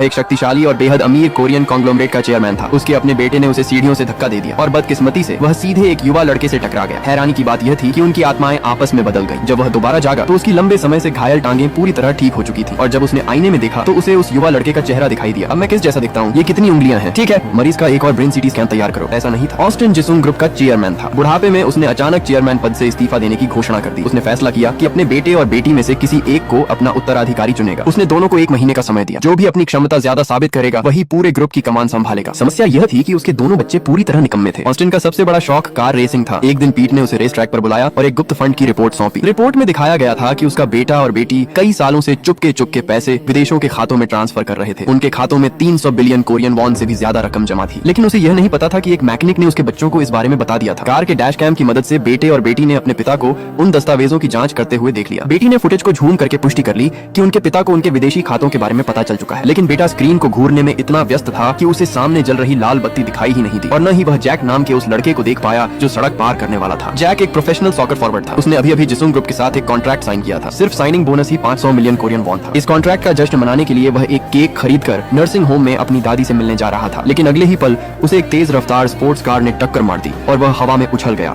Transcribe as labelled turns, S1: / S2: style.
S1: एक शक्तिशाली और बेहद अमीर कोरियन कॉन्ग्लोमरेट का चेयरमैन था। उसके अपने बेटे ने उसे सीढ़ियों से धक्का दे दिया और बदकिस्मती से वह सीधे एक युवा लड़के से टकरा गया। हैरानी की बात यह थी कि उनकी आत्माएं आपस में बदल गईं। जब वह दोबारा जागा तो उसकी लंबे समय से घायल टांगें पूरी तरह ठीक हो चुकी थी और जब उसने आईने में देखा तो उसे उस युवा लड़के का चेहरा दिखाई दिया। अब मैं किस जैसा दिखता हूँ, ये कितनी उंगलियां हैं। ठीक है, मरीज का एक और ब्रेन सीटी स्कैन तैयार करो। ऐसा नहीं था। ऑस्टिन जिसुंग ग्रुप का चेयरमैन था। बुढ़ापे में उसने अचानक चेयरमैन पद से इस्तीफा देने की घोषणा कर दी। उसने फैसला किया कि अपने बेटे और बेटी में से किसी एक को अपना उत्तराधिकारी चुनेगा। उसने दोनों को 1 महीने का समय दिया। जो भी अपनी क्षमता ज्यादा साबित करेगा वही पूरे ग्रुप की कमान संभालेगा। समस्या यह थी कि उसके दोनों बच्चे पूरी तरह निकम्मे थे। ऑस्टिन का सबसे बड़ा शौक कार रेसिंग था। एक दिन पीट ने उसे रेस ट्रैक पर बुलाया और एक गुप्त फंड की रिपोर्ट सौंपी। रिपोर्ट में दिखाया गया था कि उसका बेटा और बेटी कई सालों से चुपके पैसे विदेशों के खातों में ट्रांसफर कर रहे थे। उनके खातों में 300 बिलियन कोरियन वॉन से भी ज्यादा रकम जमा थी। लेकिन उसे यह नहीं पता था कि एक मैकेनिक ने उसके बच्चों को इस बारे में बता दिया था। कार के डैश कैम की मदद से बेटे और बेटी ने अपने पिता को उन दस्तावेजों की जांच करते हुए देख लिया। बेटी ने फुटेज को झूम करके पुष्टि कर ली कि उनके पिता को उनके विदेशी खातों के बारे में पता चल चुका है। लेकिन बेटा स्क्रीन को घूरने में इतना व्यस्त था कि उसे सामने जल रही लाल बत्ती दिखाई ही नहीं दी और न ही वह जैक नाम के उस लड़के को देख पाया जो सड़क पार करने वाला था। जैक एक प्रोफेशनल सॉकर फॉरवर्ड था। उसने अभी जिसुंग ग्रुप के साथ एक कॉन्ट्रैक्ट साइन किया था। सिर्फ साइनिंग बोनस ही 500 मिलियन कोरियन वॉन था। इस कॉन्ट्रैक्ट का जश्न मनाने के लिए वह एक केक खरीद कर नर्सिंग होम में अपनी दादी से मिलने जा रहा था। लेकिन अगले ही पल उसे एक तेज रफ्तार स्पोर्ट्स कार ने टक्कर मार दी और वह हवा में उछल गया।